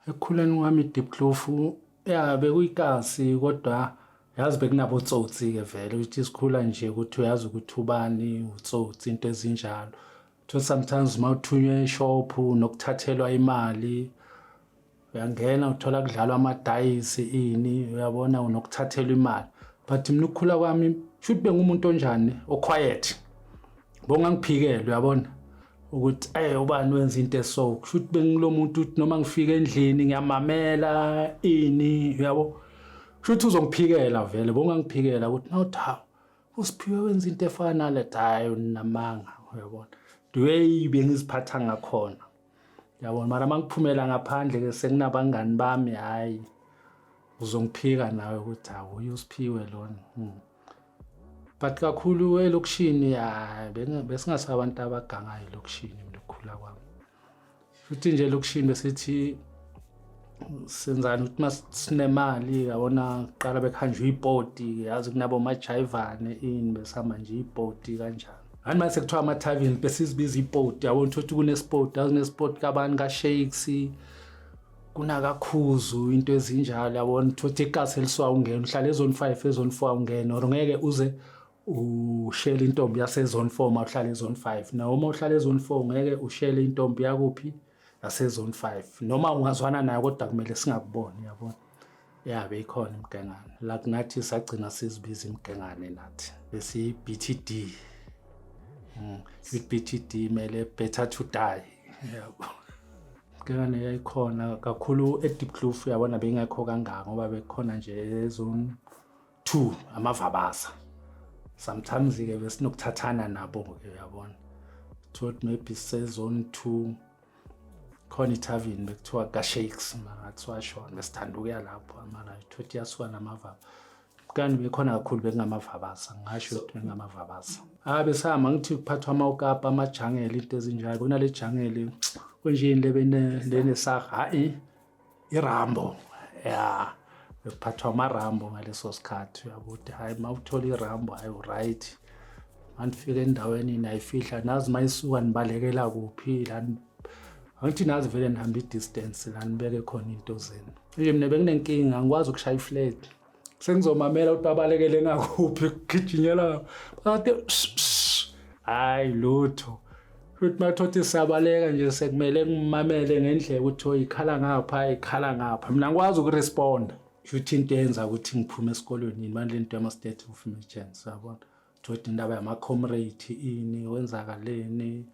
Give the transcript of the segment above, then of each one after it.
Ekukhuleni kwami Diepkloof bekuyikasi kodwa yazi bekunabo otsotsi-ke vele ukuthi isikhula nje ukuthi uyazi ukuthi ubani utsotsi into ezinjalo. Uthole sometimes uma uthunywe eshophu nokuthathelwa imali uyangena uthola kudlalwa amadayisi ini uyabona unokuthathelwa imali. But mina ukukhula kwami should bengumuntu onjani oquiet. Bongangiphikele uyabona ukuthi ubani wenza into eso kushuthi bengilo muntu uthi noma ngifika endlini ngiyamamela ini uyabo kushuthi uzongiphikela vele bongangiphikela ukuthi nawutha uSiphiwe wenza into efana nale hayi namanga uyabona the way bengiziphatha ngakhona uyabona mara mangiphumela ngaphandle ke sekunabangani bami hayi uzongiphika nawe ukuthi hayi uSiphiwe lona. But kakhulu elokishini besingasabantu abagangayo elokishini mina ukukhula kwami. Futhi nje elokishini besithi senzani ukuthi masinemali yabona qala bekhanjwe ipoti yazi kunabo majayivane ini besihamba nje ipoti kanjani. Hani mase kuthiwa ama-tavern besizibiza ipoti yabona ukuthi kunesport yazi nesport kabani ka-Shakes kunakakhuzu into ezinjalo yabona ukuthi ikasi eliswa ungena uhlala ezone 5 ezone 4 ungena or ngeke uze ushele intombi yasezone 4 mawuhlala ezone 5 noma uhlala ezone 4 ngeke ushele intombi yakuphi yasezone 5 noma ungazwana nayo kodwa kumele singakuboni yabona. Beyikhona imigengane la kunathi sagcina sizibiza imigengane nathi besi BTD. BTD mele better to die yabo. Imigengane yayikhona kakhulu eDiepkloof yabona bengekho kangaka ngoba bekhona nje ezone 2 amavabasa. Sometimes ke besinokuthathana nabo ke uyabona. Thought maybe sezone 2 khona itavern bekuthiwa ka-Shakes mangathiwa shona besithanda ukuya lapho mara thothi yasuka namavaba. Kanti bekhona kakhulu bekungamavabasa ngisho ukuthi bekungamavabasa. Besihamba ngithi kuphathwa amawukapa amajangele into ezinjalo kunale jangele konje lene saga iRambo bekuphathwa amaRambo ngaleso sikhathi uyabuthi hayi mawuthola iRambo hayi right manifika endaweni nayifihla nazi mayisuka nibalekela kuphi la angithi nazi vele nihamba idistance la nibeke khona into zenu nje mina bekunenkinga ngikwazi ukushaya iflat sengizomamela ukuthi babalekele ngakuphi kugijinyela bathi hayi lutho futhi mathothi siyabaleka nje sekumele ngimamele ngendlela ukuthi ikhala ngapha mina ngikwazi ukuresponda futhi into yenza ukuthi ngiphume esikolweni manje lento yama-state of emergency yabona thothi indaba yama-comrade ini wenzakaleni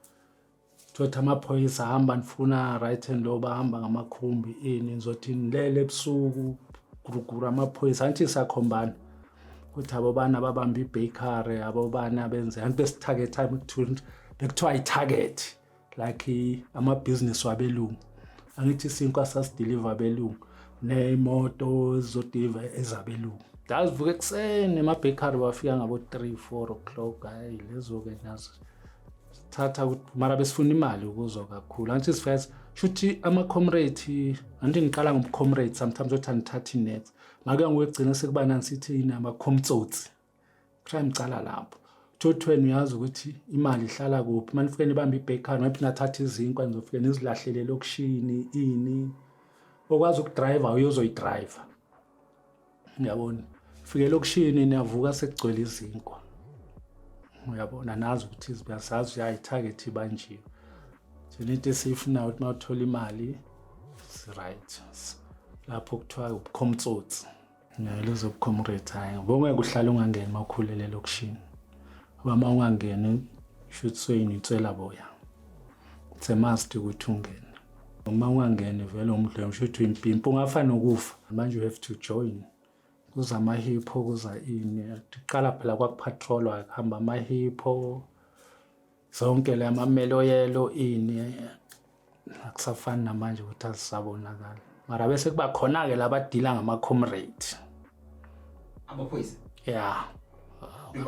thothi amaphoyisa ahamba nifuna right and law bahamba ngamakhumbi ini nizothi nilele ebusuku guruguru amaphoyisa anti sakhombana ukuthi abo bana babamba ibakery abo bana benze anti besitarget time bekuthiwa i-target like ama-business wabelungu angithi isinkwa sasideliver abelungu nemoto zodeliver ezabelungu dazivuka ekuseni ema-bakery bafika ngabo 3-4 o'clock hayi lezo-ke nazo thatha ukuthi mara besifuna imali ukuzo kakhulu anti sifethu shuthi ama-comrade anti ngiqala ngomcomrade sometimes othi anithatha inext make ngokugcina sekuba nansithi inama-comtsotsi kuthiwa ngicala lapho thothi wena uyazi ukuthi imali ihlala kuphi manifike nibamba ibakery maybe nathatha izinkwa nizofike nizilahlele elokishini ini okwazi ukudriver uyozoyidriver uyabona fike elokishini niyavuka sekugcwele izinkwa uyabona nazi ukuthi izibasazi uyayi-target ibanjiwe nje into esiyifuna ukuthi mawuthola imali right lapho kuthiwa ubukhomtsotsi lezo bucomrade hayi ngeke uhlale ungangeni mawukhulele elokishini ngoba uma ungangeni should swayini itsela boya it's a must ukuthi ungene uma ungangeni vele umdlalo should impimpo ungafana nokufa manje you have to join kuza amahipho kuza ini uqala phela kwakupatrolwa kuhamba amahipho zonke le amamelo yelo ini akusafani namanje ukuthi asisabonakala mara bese kuba khona ke labadila ngama-comrade amaphoyisa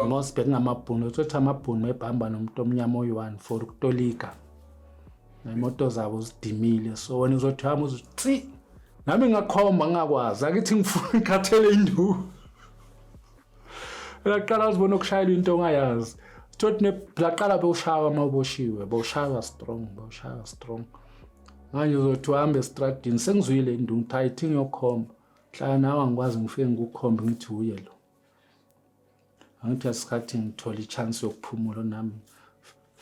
most bekungamabhunu uthi amabhunu ebhamba nomuntu omnyama oyi-1 for ukutolika nemoto zabo zidimile so wena uzothi hamba uthi nami ngakhomba ngakwazi akithi ngifuna ikhathele induku laqala uzibona ukushayela into ongayazi thothi laqala bewushawa mawuboshiwe bowushawa strong manje uzothi uhambe estradini sengizwile indungu ukuthi ayithi ngiyokhomba hlala nawe angikwazi ngifike ngikukhombe ngithi uye lo angithi asikhathi ngithola ichance yokuphumula nami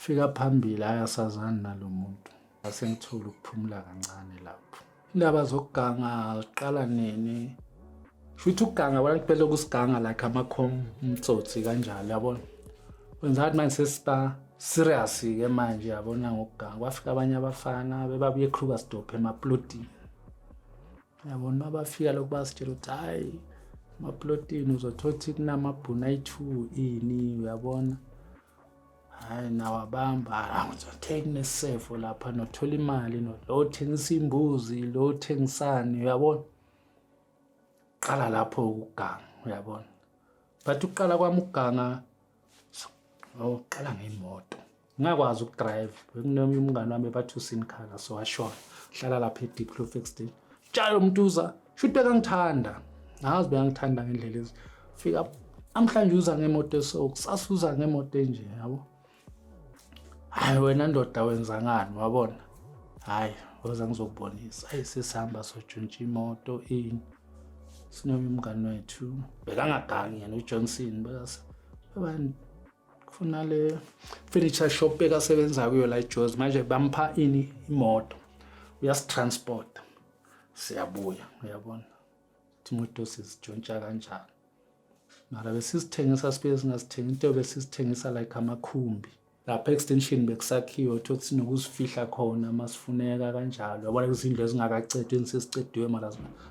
fika phambili ayasazana nalo muntu asengithola ukuphumula kancane lapho indaba zokuganga ziqala nini futhi ukuganga abantu belo kusiganga like umtsotsi kanjalo yabona wenza ukuthi manje sesiba serious ke manje yabona ngokuganga kwafika abanye abafana bebabuye eKrugersdorp emaplotini yabona mabafika lokho basitshela ukuthi hayi emaplotini uzothola ukuthi kunamabhuna ayi2 ini uyabona hayi nawabamba ngizothenga nesefo lapha nothola imali lo thengisa imbuzi lo thengisani uyabona qala lapho ukuganga uyabona but uqala kwami ukuganga qala ngemoto ngakwazi ukudrive bekunomnye umngane wami bathi usinkhala so washona hlala lapha eDiepkloof Extension tshalo umntuza shothi bekangithanda ngazi bekangithanda ngendlela ezi fika amhlanje uza ngemoto so kusasuza ngemoto enje yabo hayi wena ndoda wenza ngani wabona hayi woza ngizokubonisa hayi sesihamba sojuntsha imoto ini sinomnye umngane wethu bekangagangi yena uJohnson bekasebani kufuna le furniture shop bekasebenza kuyo la eJozi manje bampha ini imoto uyasitransport siyabuya uyabona imoto sizijuntsha kanjalo mara besisithengisa sibe singasithengi into besisithengisa like amakhumbi lapha extension bekusakhiwe uthi sinokuzifihla khona masifuneka kanjalo yabona izindlu ezingakacedwe nisesicediwe mara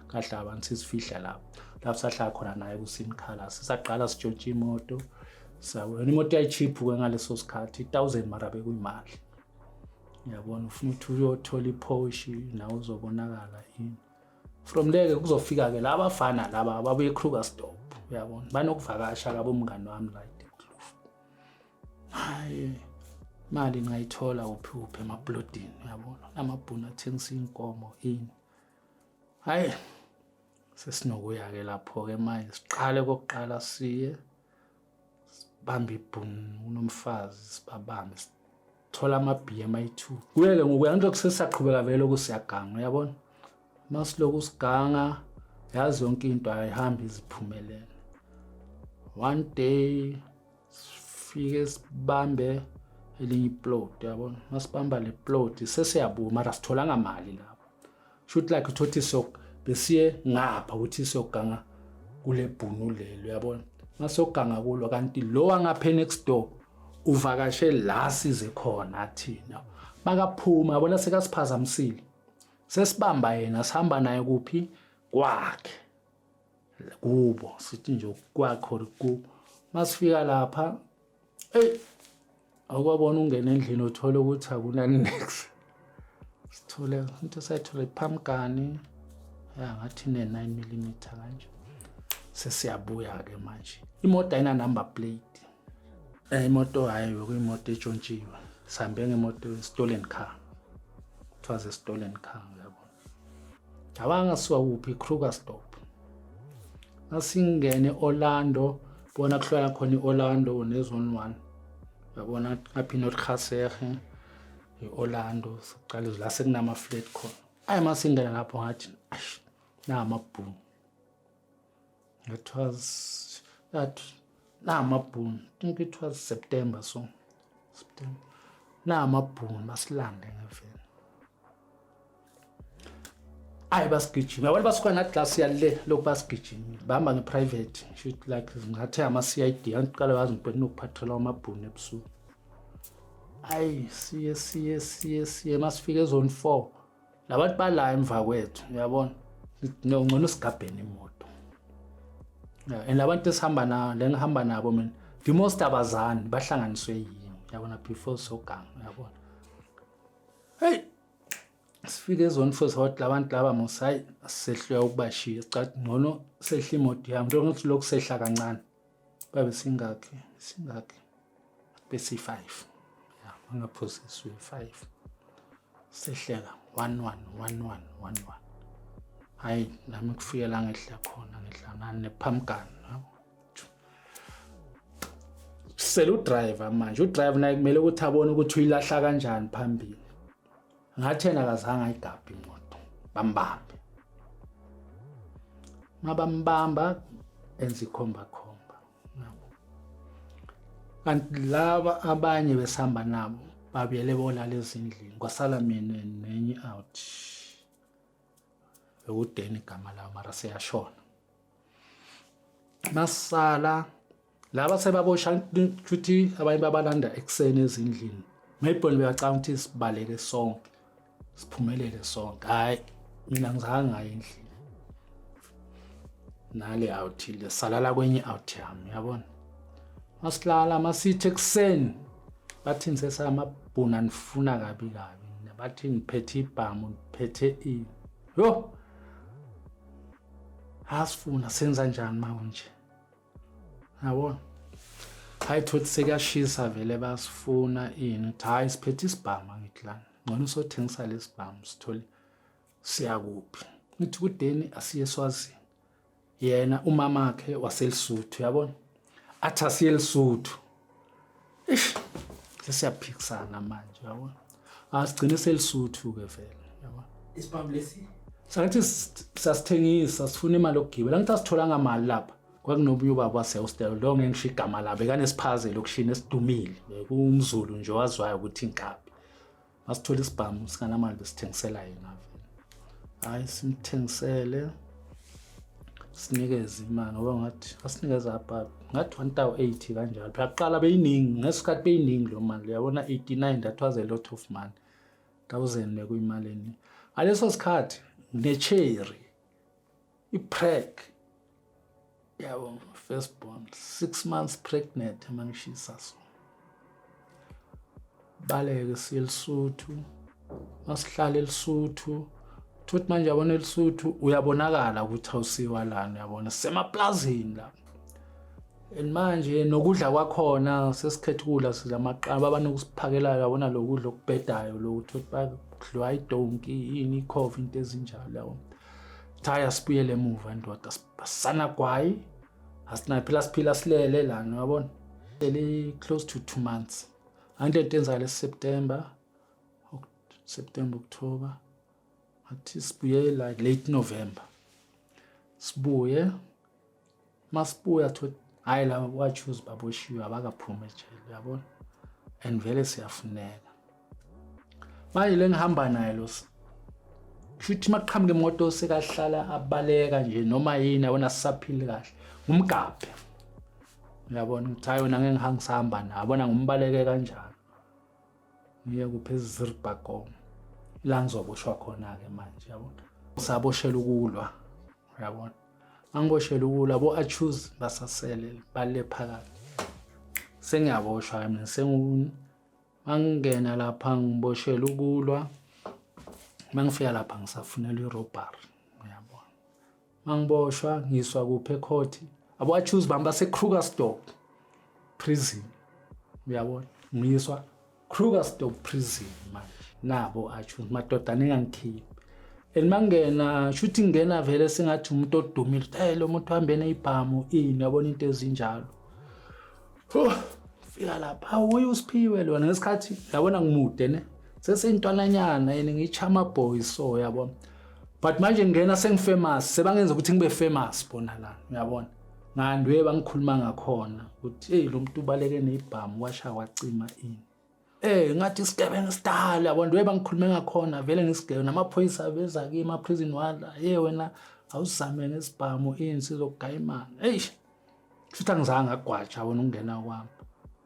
kahle abantu sisifihla lapho sahlala khona naye kusinkhala sisaqala sijuntsha imoto sawona imoto yayicheap ke ngaleso sikhathi 1000 mara bekuyimali uyabona ufuna ukuthi uyothola iPorsche nawe uzobonakala ini from there kuzofika ke laba bafana laba ababuye eKrugersdorp uyabona banokuvakasha kabo umngane wami la eDiepkloof hayi mali ngayithola uphi emaplotini uyabona amabhuna athengisa inkomo ini hayi sesinokuya ke lapho ke manje siqale kokuqala siye bamba ibhunu unomfazi sibabambe thola ama-BMI2 kuye-ke ngokuya into kusesaqhubeka vele kusiyaganga uyabona masiloku siganga yazi yonke into ayihamba iziphumelele one day sifike sibambe elinye iplot yabona masibamba le plot sesiyabuya mara sitholanga mali lapho shoot like uthothi sok besiye ngapha uthi sokuganga kule bhunu lelo yabona masokuganga kulo kanti lo wangapha next door uvakashe la size khona thina makaphuma yabona sekasiphazamisile sesibamba yena sihamba naye kuphi kwakhe kubo sithi nje kwakho ku masifika lapha akwabona ungena endlini uthola ukuthi akunani next sithole into sayithola ipumpkin ngathi ne 9mm kanje sesiyabuya ke manje imoto ayina number plate imoto hayi kuyimoto etshontshiwe sihambe ngemoto stolen car it was a stolen car yabona abanga siwa kuphi Krugersdorp asingene Orlando bona kuhlala khona iOrlando nezone 1 yabona apha eNortgaseghe iOrlando siqala la sekunama flat khona ayi masingena lapho ngathi namabhunu it was that namabhunu I think it was September namabhunu basilande ngeveni ayi basigijima yabona basuka na class yale lokho basigijima bahamba ngeprivate shoot like ngathi ama-CID angiqala wazi ngibhekene ukuphathola amabhunu ebusuku ayi siye masifika ezone 4 labantu bala emva kwethu uyabona ngcono sigabhene imoto and labantu esihamba nabo lengihamba nabo mina the most abazani bahlanganiswe yini yabona before soganga uyabona hey sifike ezone 4 sathi labantu laba mosayi sehliwa ukubashiya sicathi ngcono sehla imoto yami njengoba ukuthi lokhu sehla kancane babe singakhi bese 5 angaphosiswe 5 sehleka 11 hayi nami kufikela ngehla khona ngihlangana nepumpkin sel udriver manje udriver naye kumele ukuthi abone ukuthi uyilahla kanjani phambili ngathena akazange ayigabhe imoto bambambe mabambamba enza ikhomba kanti laba abanye besihamba nabo babuyele bolala ezindlini kwasala mina nenye out ekudeni igama lawo mara seyashona masala laba sebabosha ukuthi abanye babalanda ekseni ezindlini maybe beyacanga ukuthi sibaleke sonke siphumelele sonke hayi mina ngizange ngaye endlini nale out le salala kwenye out yami yabona masilala masithi ekseni bathi ngisesamabhuna nifuna kabi bathi ngiphethe ibhamu ngiphethe yo asifuna senza njani manje yabona hayi thothi sekuyashisa vele basifuna ini hayi siphethe isibhamu ngiklana ngcono sothengisa lesibhamu sithole siyakuphi ngithi kudeni asiye eSwazini yena umama wakhe waseLesotho yabona athi asiye eLesotho sesiyaphikisana manje yabona asigcine seLesotho ke vele yabona isibhamu lesi sathi sasithengisa sifuna imali yokugibela ngithi asithola ngamali lapha kwakunobuye ubaba wasehostel lo ngeke ngisho igama labe kanesiphazelo lokushina esidumile kumzulu nje waziwayo ukuthi inkabi masithola isibhamu singanamali besithengisela yena vele hayi simthengisele sinikeze imali ngoba ngathi asinikeza apha ngathi 1080 kanjalo phela kuqala beyiningi ngesikhathi beyiningi lo mali yabona 89 that was a lot of money 1000 bekuyimali eni aleso sikhathi necherry ipreg yabo first born 6 months pregnant mangishisa so baleke siyeLesotho masihlala eLesotho thothi manje yabona eLesotho uyabonakala ukuthi awusiwa lana yabona semaplazini la manje nokudla kwakhona sesikhetha ukudla silamaqaba abanokusiphakela yabona lokudla okubhedayo lokuthothi bakudliwa idonki ini ikhova into ezinjalo yabona thaya sibuyele emuva ndoda sibasana kwayi asina phela siphila silele lana yabona le close to 2 months ande intenza le September October athi sibuye like late November sibuye masibuya thothi hayi la wachoose baboshiwe abakaphuma ejele yabona and vele siyafuneka manje lengihamba naye lo futhi maqhamuke imoto sekahlala abaleka nje noma yini yabona sisaphile kahle umgabhe uyabona ukuthi hayi wena ngeke ngihangisahamba naye yabona ngumbaleke kanjalo ngiye kuphezulu Zirbakom la ngizoboshwa khona ke manje yabona saboshela ukulwa uyabona angiboshela ukulwa bo achoose basasele bale phakathi sengiyaboshwa mina mangena lapha ngiboshela ukulwa mangifika lapha ngisafunela irobbery uyabona mangiboshwa ngiswa kuphe ecourt abo achoose bamba seKrugersdorp prison uyabona ngiswa Krugersdorp prison manje nabo achoose madodana engangikhiphi mangena shuthi ngena vele singathi umuntu odumile hey lo muntu uhambene ibhamu ini yabona into ezinjalo fika lapha uyusiphiwe lona ngesikhathi yabona ngimude ne sesintwananyana yini ngichama boys so yabona but manje ngena sengifamous sebangenza ukuthi ngibe famous bona la uyabona ngandwe bangikhuluma ngakhona ukuthi hey lo muntu ubaleke nebhamu washa wacima ini ngathi isigebengu style yabona ndwe bangikhulume ngakhona vele ngisigebe namaphoyisa beza ke ema prison wala wena awuzame ngesibhamu ini sizokugayimana futhi angizange ngagwatsha wona ungena kwami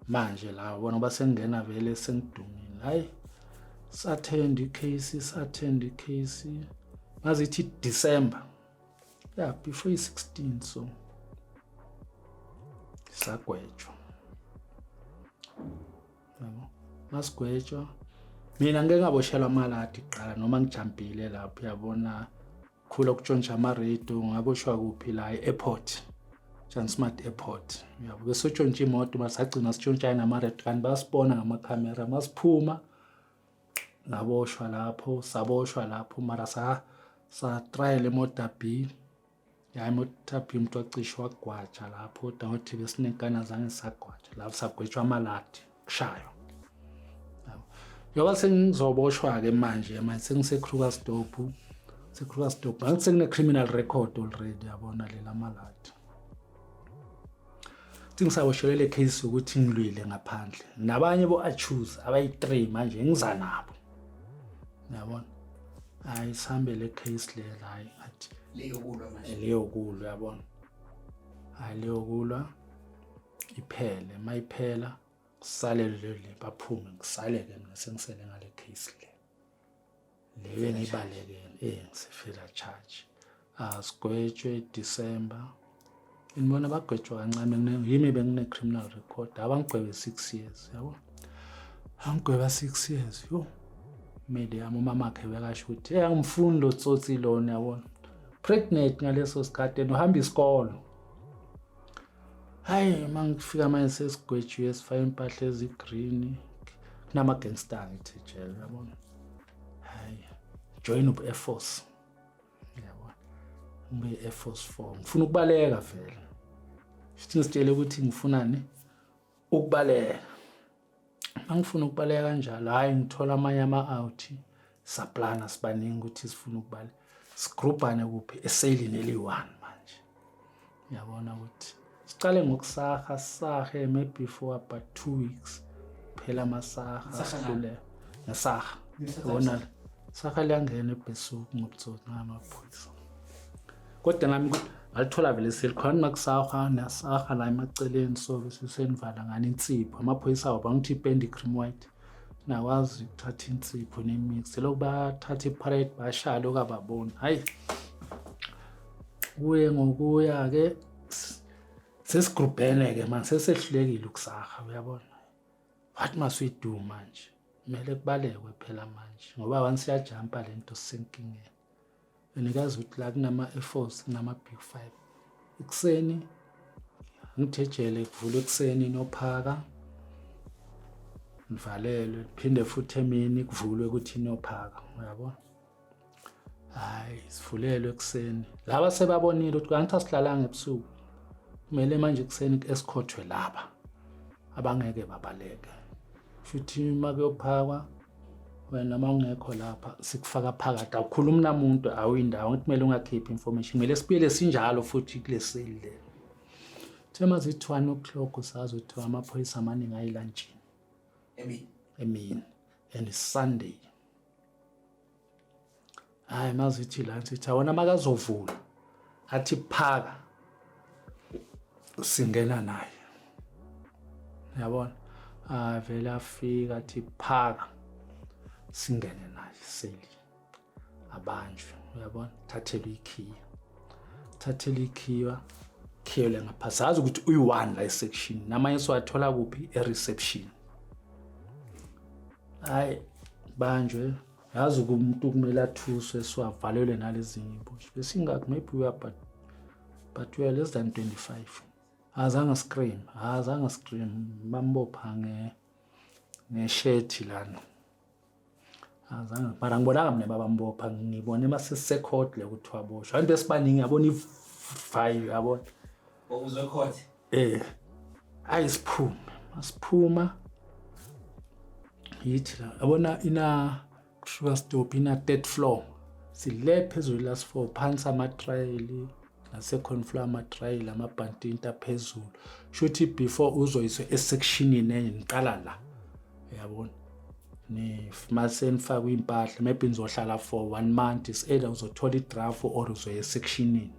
manje la bona basengena vele sengidumile hayi sathend icase mazithi December before 16 so sagwetshwa yabo masigwetshwa mina ngeke ngaboshelwa maladi qala noma ngijampile lapho yabona khula ukutshontsha ama radio ngaboshwa kuphi la airport Transmart airport yabo bese utshontsha imoto masagcina sitshontsha nama radio kanti basibona ngama camera masiphuma ngaboshwa lapho saboshwa lapho mara sa trial emoto B ya emoto B umuntu ocishwa gwatja lapho dawuthi besinekana zange sagwatsha lapho sagwetshwa amaladi kushaywa Njengoba sengizoboshwa-ke manje sengise-Krugersdorp ngathi sekune-criminal record already yabona lela maladi. Thi ngisaboshelwe le case ukuthi ngilwile ngaphandle nabanye bo-accuse abayi-3 manje ngiza nabo yabona. Hayi sihambe le case lela hayi athi leyokulwa manje leyokulwa yabona. Hayi leyokulwa iphele mayiphela kusalele le baphume ngisaleke mina sengisele ngale case le ngibalekele ngisefela charge sigwetshwe December inibona bagwetshwa kancane yimi bengine criminal record abangigwebe 6 years yabo angigweba 6 years yo mede yami umama wakhe bekasho ukuthi angimfundo tsotsi lona yabona pregnant ngaleso sikhathi uhamba isikolo. Hayi mangifika manje sesigwetshiwe sifaya impahla ezigreen kunama gangster ngithi jail yabona. Hayi join up Air Force yabona ngibe Air Force 4 ngifuna ukubaleka vele futhi ngisitshele ukuthi ngifunani ukubaleka. Angifuna ukubaleka kanjalo hayi ngithola amanye ama-out saplana sibaningi ukuthi sifuna ukubaleka sigroupane kuphi eselini eli-1 manje yabona ukuthi siqale ngokusaha sahe maybe for about 2 weeks phela amasaha sidlule ngesaha yabona saha liyangena eBesuku ngobutsotsi ngamaphoyisa kodwa ngami ngalithola vele selikhona nakusaha nasaha la emaceleni so bese senivala ngani insipho amaphoyisa aba ngithi ipendi cream white nakwazi ukuthatha insipho nemix lokubathatha iparade bashaya lokababona. Hayi kuye ngokuya ke sesigrupene ke manje sesehlulekile ukusaha uyabona. What must we do manje? Kumele kubalekwe phela manje ngoba once siyajumpa lento sisenkingeni. Enikazi ukuthi la kunama Air Force kunama Big 5 ekseni ngithejele kuvula ekseni nophaka ngivalelwe phinde futhi emini kuvulwe ukuthi inophaka uyabona. Hayi sivulelwe ekseni laba sebabonile ukuthi kanti asidlalanga ebusuku kumele manje ekseni escortwe laba abangeke babaleke futhi uma kuyophakwa wena mawungekho lapha sikufaka phakathi akukhulumi namuntu awuyindawo ngithi kumele ungakhiphi information kumele sibuyele sinjalo futhi kuleseli le thema zithi 1 o'clock sazi ukuthi amaphoyisa amaningi ayilantshini emini and Sunday. Hayi mazithi la sithi awona makazovula athi phaka singena naye yabona. Vele afika athi phaka singene naye seli abanjwe uyabona thathelwe ikhiya khiyele ngapha sazi ukuthi uyi1 la section namanye siwathola kuphi e-reception. Hayi banjwe yazi umuntu kumele athuswe siwavalelwe nalezinye ibush besingakho maybe we are but we are less than 25. Azange scream bambopha ngeshirt lana azange mara ngibonanga mina babambopha ngibone masese court le ukuthi waboshwa abantu besibaningi yabona i5 yabona uzwe court asiphuma yithi la yabona ina Krugersdorp ina 3rd floor sile phezulu last 4 phansi ama-trail second floor ama-trail amabhantinta phezulu shuthi before uzoyiswe esectionini enye niqala la yabona ni masenifaka impahla maybe nizohlala for 1 month is either uzothola idraft or uzoya esectionini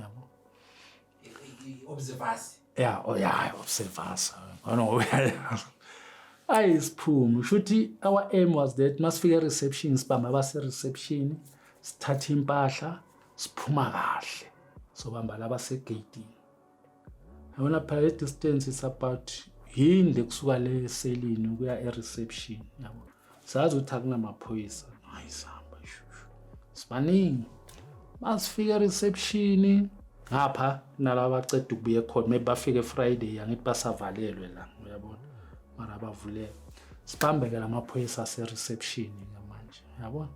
yabo observers observers ayisiphumi shuthi our aim was that masifika reception sibamba abase reception sithatha impahla siphuma kahle sobamba laba segate yabona phela distance is about yinde kusuka le selini ukuya e-reception yabo sazi ukuthi akunamaphoyisa ayisamba shushu sibaningi masifika reception ngapha nalabo baceda ukubuya khona maybe bafike Friday yangithi basavalelwe la uyabona mara bavuleke sibambeke lamaphoyisa ase-reception manje yabona.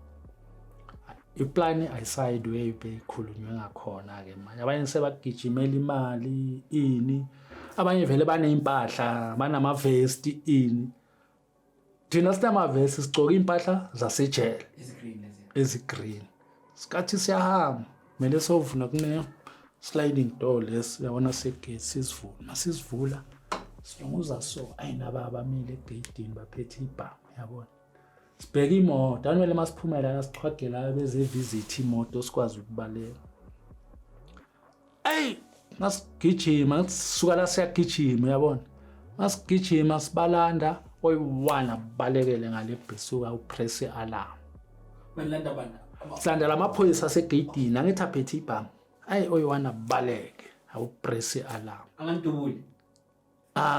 Iplan ayiside way beyikhulunywe ngakhona ke manje abanye sebagijimela imali ini abanye vele baneimpahla banama vest ini thina sinamavesi sigcoka impahla zasejele Green lezi. ezigreen sikathi siyahamba kumele sovuna kune sliding door lesi yabona segate sisivula masisivula siyonguza so ayinaba abamile egate baphethe ibhamu yabona sibheka imoto anele masiphumela la sichwagela beze visit imoto sikwazi ukubaleka masigijima sisuka la siyagijima yabona masigijima sibalanda oyi-1 balekele ngale bhisuka upress alarm Banilanda bana. sanda lamaphoyisa asegeyidini angithi aphethe ibhamu oyi-1 baleke awupress alarm Angantubuli.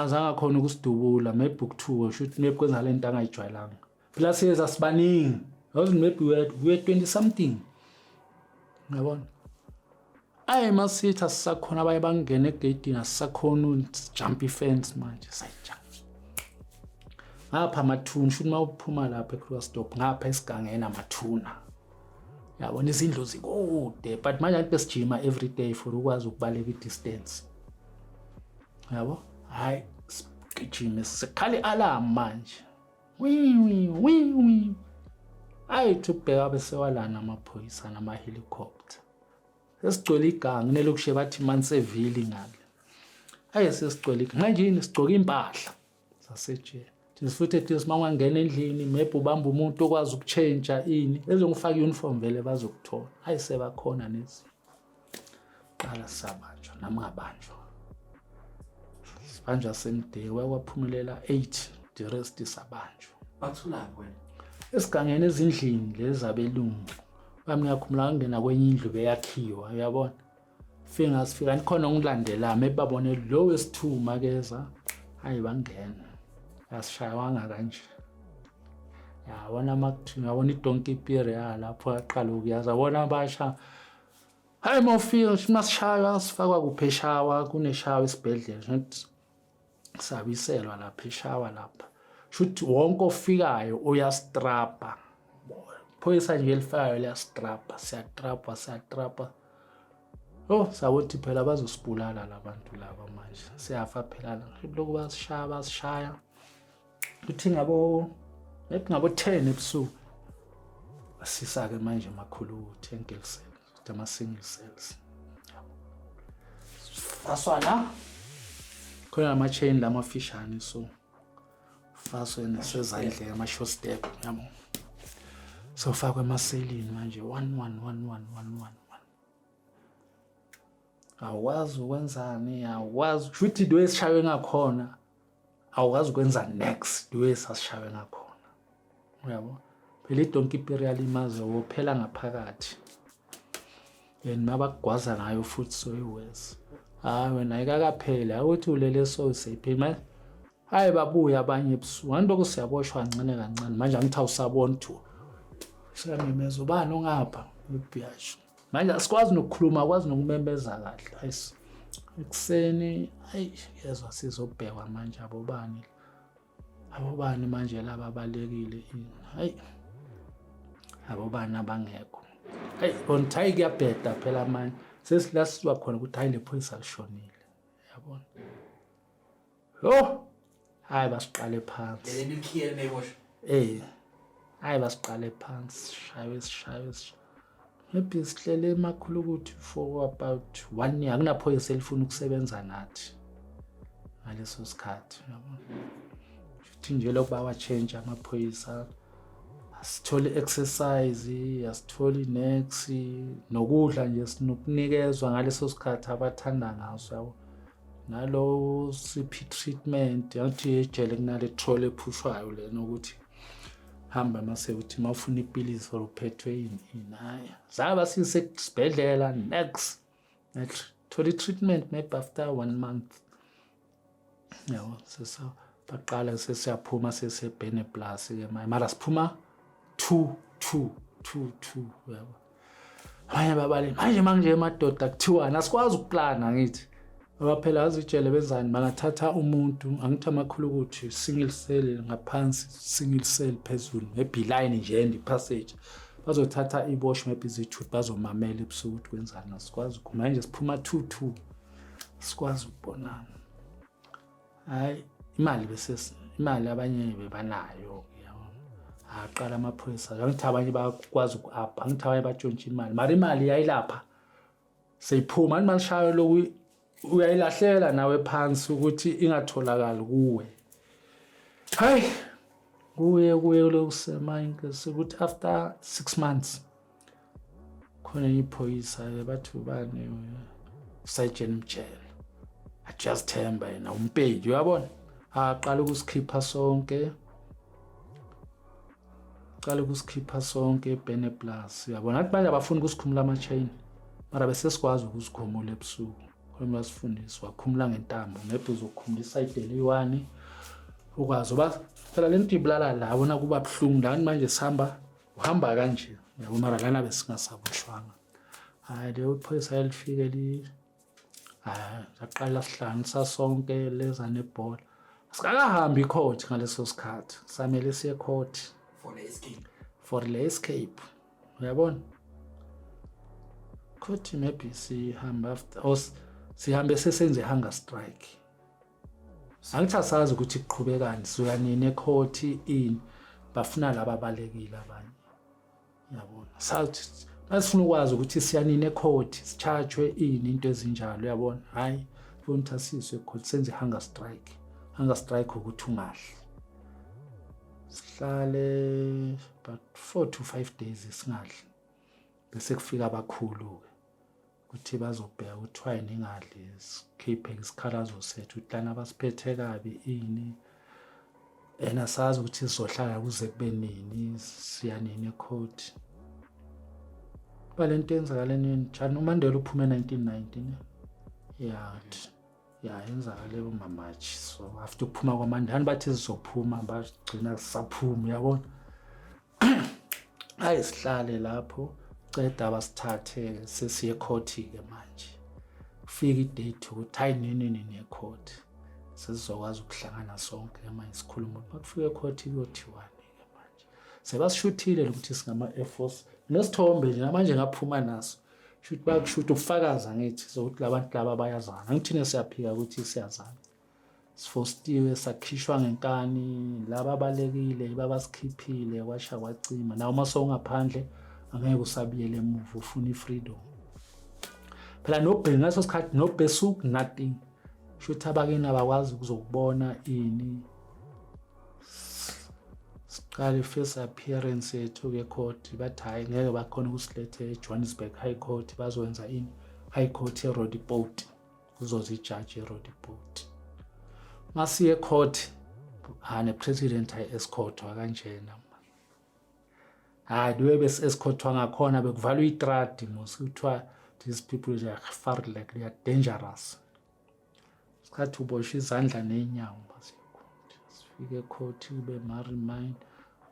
zange khona ukusidubula maybe ukuthuka shoot maybe kwenza lento angayijwayelanga phela siyeza sibaningi yazi maybe we 20 something yabona masithi asisakhona abaye bangena egeyidini asisakhona jump ifence manje sayijump ngapha amathuna shoot mawuphuma lapha eCrossstop ngapha esigangeni amathuna yabona izindlu zikude but manje anti besijima every day for ukwazi ukubaleka idistance yabo sigijime sikhali alarm manje wi thubheka bese walana amaphoyisa nama-helicopter sesigcwele igangi nelokushe bathi Manseville ngale sesigcwele igangi manje yini sigcoka impahla zasejele futhi ethi simangena endlini maybe ubamba umuntu okwazi ukuchange ini ezongifaka uniform vele bazokuthola sebakhona nezi qala sabanjwa nami ngabanjwa sibanjwa semday waphumelela 8 the rest isabanjwa Bathulaphi wena? esigangeni ezindlini lezi abelungu bami ngiyakhumula ngena kwenye indlu beyakhiwa uyabona sifika nikhona ngilandela mebabone lo wesithuma keza bangena asishayawanga kanje yabona yabona idonki ipiriya lapho aqala ukuyaza bona abasha mawufika masishaywa sifakwa kuphi eshawa kuneshawa esibhedlela sabiselwa lapha eshawa lapha shuthi wonke ofikayo uyastrapa phoyisa nje elifakayo liyastrapa siyatrapa sawothi phela bazosibulala labantu laba manje siyafa phela lokho basishaya uthi ngabo 10 ebusuku asisa-ke manje makhulu 10 cells ama-single cells faswana khona ama-chain lamafishane so faswe nesezandleni ama-short step yabo so fakwe emaselini manje 1 awukwazi ukwenzani awukwazi futhi into esishaywe ngakhona awukwazi ukwenza next into esasishaywe ngakhona uyabo phela idonki imperial imaze wophela ngaphakathi mabakugwaza ngayo futhi so iwes wena ayikakaphela ukuthi ulele so seyiphela babuya abanye ebusuku anti siyaboshwa kancane manje angithi awusabona ukuthi siyamemeza ubani ongapha ebhiyasho manje asikwazi nokukhuluma akwazi nokumembeza kahle ekuseni yezwa sizobhekwa manje abobani manje laba balekile abobani abangekho on thayi kuyabheda phela manje sesilasizwa khona ukuthi le phoyisa lishonile yabona basiqale phansi Le nikhiye neyiboshwa. basiqale phansi sishaywe maybe sihlele emakhulu ukuthi for about 1 year kunaphoyisa elifuna ukusebenza nathi ngaleso sikhathi yabona futhi nje lokuba wa-change amaphoyisa asithole exercise asithole next nokudla nje sinokunikezwa ngaleso sikhathi abathanda ngaso yabo nalo CP treatment yathi ejele kunale trolley ephushwayo lena ukuthi hamba mase uthi mawufuna ipilisi for uphethwe yini zaba sisebedlela next thola treatment maybe after 1 month yabo baqala sesiyaphuma sesebhene plus ke mara siphuma 2 yabo babale manje emadoda kuthiwa asikwazi ukuplana ngithi abaphela azitshele benzani bangathatha umuntu angithi amakhulu ukuthi single cell ngaphansi single cell phezulu ngebeeline nje end passage bazothatha ibosh maybe izithuthi bazomamela ebusuku ukuthi kwenzani asikwazi manje siphuma 2 sikwazi ukubonana imali abanye bebanayo aqala amaphoyisa angithi abanye bakwazi uku-apha angithi abanye batshontsha imali mara imali yayilapha seyiphuma manje malishayo lokhu uyayilahlela nawe phansi ukuthi ingatholakali kuwe hayi kuye lokusemayinke sekuthi after 6 months khona iphoyisa bathi ubani Sergeant Mjele just Themba yena umpedi uyabona aqala ukusikhipha sonke eBene Plus uyabona athi manje abafuna ukusikhumula ama-chain mara bese sikwazi ukusikhumula ebusuku khona basifundisa wakhumula ngentambo maybe uzokhumula isayide le-1 ukwazi uba phela le nto ibulala la bona kuba buhlungu la manje uhamba kanje yabo mara lana besingasaboshwanga hayi leyo phoyisa elifike aqala sihlanganisa sonke leza nebhola sikakahambi i-court ngaleso sikhathi samele siye court for the escape uyabona court maybe sihamba after or sihambe sesenze hunger strike angithi asazi ukuthi kuqhubekani siyanini ecourt ini bafuna laba abalekile abanye uyabona sathi asifuna ukwazi ukuthi siyanini ecourt sicharge ini into ezinjalo uyabona hayi ufuna uthasiswe ecourt senze hunger strike ukuthi ungahle sihlale but 4 to 5 days singadli bese kufika abakhulu ukuthi bazobheka ukuthi why ningadli sikhiphe isikhalazo sethu uhlana abasiphethe kabi ini asazi ukuthi sizohlala kuze kube nini siyanini ecourt balento enzakale nini njani uMandela uphume 1919 yenzakale umamachi so after ukuphuma kwaMandela bathi sizophuma bagcina sisaphuma uyabona hayi sihlale lapho ceda abasithathe sesiye ecourt ke manje ufika idate ukuthi hayi nini ecourt sizokwazi ukuhlangana sonke manje sikhuluma bakufika ecourt kuyothiwani ke manje sebasishuthile ukuthi singama Air Force nesithombe nje manje ngaphuma naso shoot bakushuta ubufakaza ngithi sokuthi labantu laba bayazana ngithina siyaphika ukuthi siyazana sifostiwe sakhishwa ngenkani laba abalekile babasikhiphile kwasha kwacima nawo maso ngaphandle angeke usabiyele emuva ufuna ifreedom phela nobheki ngaso sikhathi nobesuk nothing shothi abakini abakwazi ukuzokubona ini siqale first appearance yethu ke court bathi hayi ngeke bakhona ukusilethe eJohannesburg High Court bazokwenza ini High Court eRodiport kuzoza ijudge eRodiport masiye court ne president escort kanjena hayi bese escortwa ngakhona bekuvalwa itradi mos kuthiwa these people they are far like they are dangerous sikhathi ubosha izandla nenyawo sifike ecourt ube remind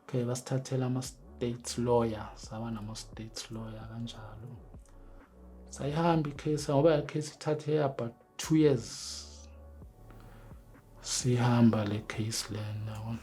okay basithathela ama state lawyer saba nama state lawyer kanjalo sayihamba icase ngoba icase ithathe about 2 years sihamba le case lena